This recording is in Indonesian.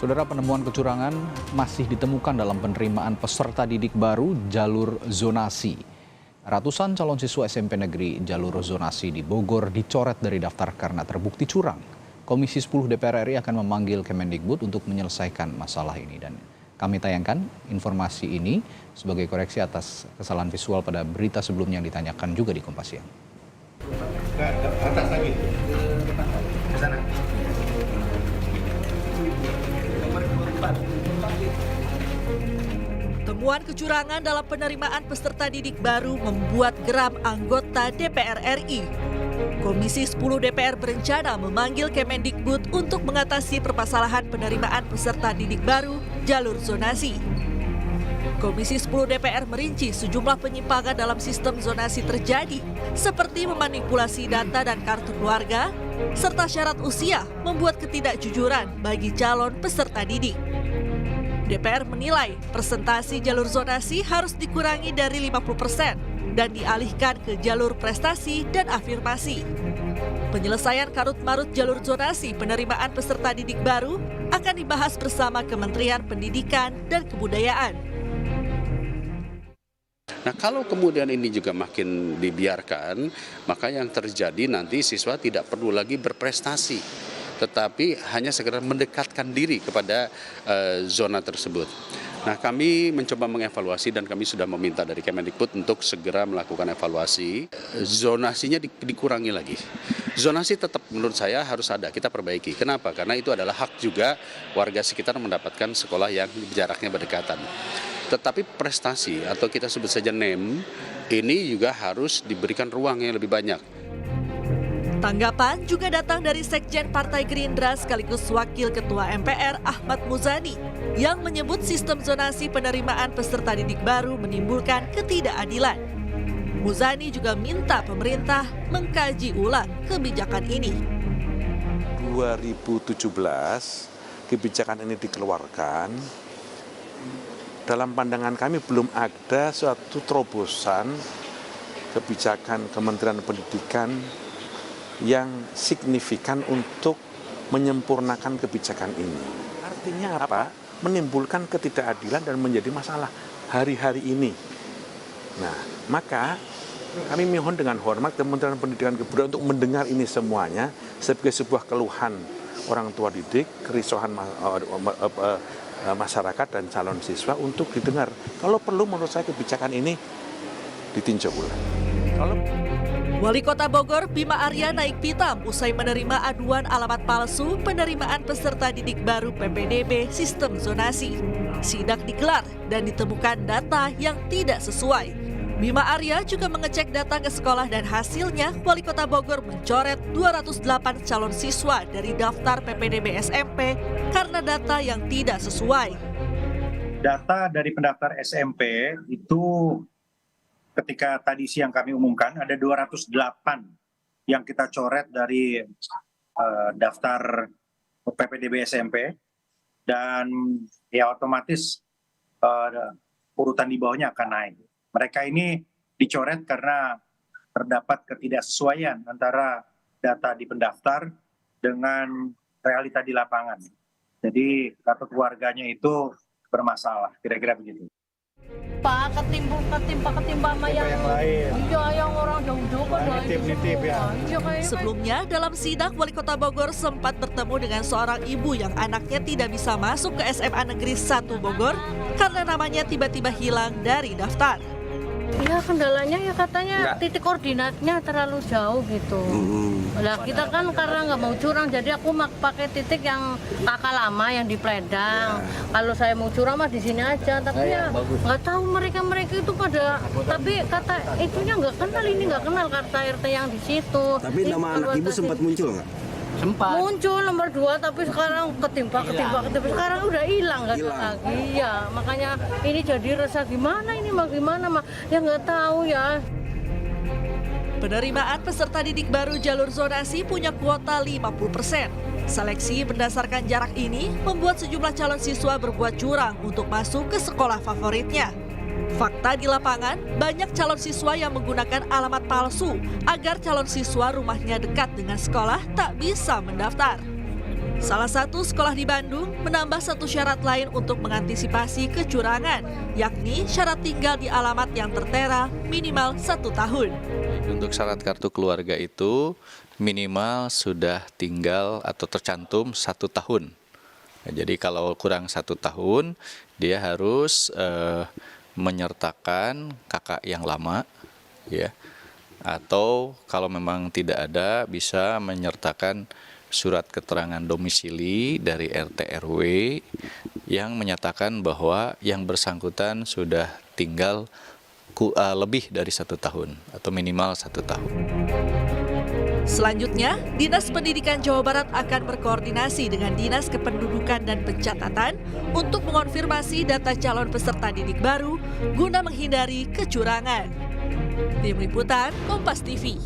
Saudara, penemuan kecurangan masih ditemukan dalam penerimaan peserta didik baru jalur zonasi. Ratusan calon siswa SMP negeri jalur zonasi di Bogor dicoret dari daftar karena terbukti curang. Komisi 10 DPR RI akan memanggil Kemendikbud untuk menyelesaikan masalah ini. Dan kami tayangkan informasi ini sebagai koreksi atas kesalahan visual pada berita sebelumnya yang ditanyakan juga di Kompas Siang. Ke atas lagi, ke sana. Temuan kecurangan dalam penerimaan peserta didik baru membuat geram anggota DPR RI. Komisi 10 DPR berencana memanggil Kemendikbud untuk mengatasi permasalahan penerimaan peserta didik baru jalur zonasi. Komisi 10 DPR merinci sejumlah penyimpangan dalam sistem zonasi terjadi, seperti memanipulasi data dan kartu keluarga, serta syarat usia membuat ketidakjujuran bagi calon peserta didik. DPR menilai presentasi jalur zonasi harus dikurangi dari 50% dan dialihkan ke jalur prestasi dan afirmasi. Penyelesaian karut-marut jalur zonasi penerimaan peserta didik baru akan dibahas bersama Kementerian Pendidikan dan Kebudayaan. Nah, kalau kemudian ini juga makin dibiarkan, maka yang terjadi nanti siswa tidak perlu lagi berprestasi, tetapi hanya sekedar mendekatkan diri kepada zona tersebut. Nah, kami mencoba mengevaluasi dan kami sudah meminta dari Kemendikbud untuk segera melakukan evaluasi. Zonasinya dikurangi lagi. Zonasi tetap menurut saya harus ada, kita perbaiki. Kenapa? Karena itu adalah hak juga warga sekitar mendapatkan sekolah yang jaraknya berdekatan. Tetapi prestasi atau kita sebut saja NEM ini juga harus diberikan ruang yang lebih banyak. Tanggapan juga datang dari Sekjen Partai Gerindra sekaligus Wakil Ketua MPR Ahmad Muzani yang menyebut sistem zonasi penerimaan peserta didik baru menimbulkan ketidakadilan. Muzani juga minta pemerintah mengkaji ulang kebijakan ini. 2017 kebijakan ini dikeluarkan. Dalam pandangan kami belum ada suatu terobosan kebijakan Kementerian Pendidikan yang signifikan untuk menyempurnakan kebijakan ini. Artinya apa? Menimbulkan ketidakadilan dan menjadi masalah hari-hari ini. Nah, maka kami mohon dengan hormat Kementerian Pendidikan dan Kebudayaan untuk mendengar ini semuanya sebagai sebuah keluhan orang tua didik, kerisauan masyarakat dan calon siswa untuk didengar. Kalau perlu menurut saya kebijakan ini ditinjau ulang. Wali Kota Bogor Bima Arya naik pitam usai menerima aduan alamat palsu penerimaan peserta didik baru PPDB sistem zonasi. Sidak digelar dan ditemukan data yang tidak sesuai. Bima Arya juga mengecek data ke sekolah dan hasilnya Wali Kota Bogor mencoret 208 calon siswa dari daftar PPDB SMP karena data yang tidak sesuai. Data dari pendaftar SMP itu ketika tadi siang kami umumkan ada 208 yang kita coret dari daftar PPDB SMP dan ya otomatis urutan di bawahnya akan naik. Mereka ini dicoret karena terdapat ketidaksesuaian antara data di pendaftar dengan realita di lapangan. Jadi kartu keluarganya itu bermasalah, kira-kira begitu. Pak, ketimpa sama yang lain. Iya, yang orang jauh-jauh kan. Nitip ya. Sebelumnya dalam sidak Wali Kota Bogor sempat bertemu dengan seorang ibu yang anaknya tidak bisa masuk ke SMA Negeri 1 Bogor karena namanya tiba-tiba hilang dari daftar. Ya kendalanya ya katanya titik koordinatnya terlalu jauh gitu. Lah kita kan karena nggak mau curang jadi aku pakai titik yang kakak lama yang di Pledang. Kalau saya mau curang mah di sini aja. Tapi ya nggak tahu mereka itu pada. Tapi kata itunya nggak kenal, ini nggak kenal kata RT yang di situ. Tapi nama anak ibu sempat muncul nggak? Sempat. Muncul nomor 2 tapi sekarang ketimpa. Sekarang udah hilang nggak ada lagi ya. Makanya ini jadi resah gimana ini mah ya nggak tahu ya. Penerimaan peserta didik baru jalur zonasi punya kuota 50%. Seleksi berdasarkan jarak ini membuat sejumlah calon siswa berbuat curang untuk masuk ke sekolah favoritnya. Fakta di lapangan, banyak calon siswa yang menggunakan alamat palsu agar calon siswa rumahnya dekat dengan sekolah tak bisa mendaftar. Salah satu sekolah di Bandung menambah satu syarat lain untuk mengantisipasi kecurangan, yakni syarat tinggal di alamat yang tertera minimal 1 tahun. Untuk syarat kartu keluarga itu minimal sudah tinggal atau tercantum 1 tahun. Nah, jadi kalau kurang 1 tahun, dia harus menyertakan kakak yang lama, ya. Atau kalau memang tidak ada, bisa menyertakan surat keterangan domisili dari RT RW yang menyatakan bahwa yang bersangkutan sudah tinggal lebih dari 1 tahun atau minimal 1 tahun. Selanjutnya, Dinas Pendidikan Jawa Barat akan berkoordinasi dengan Dinas Kependudukan dan Pencatatan untuk mengonfirmasi data calon peserta didik baru guna menghindari kecurangan. Tim Liputan Kompas TV.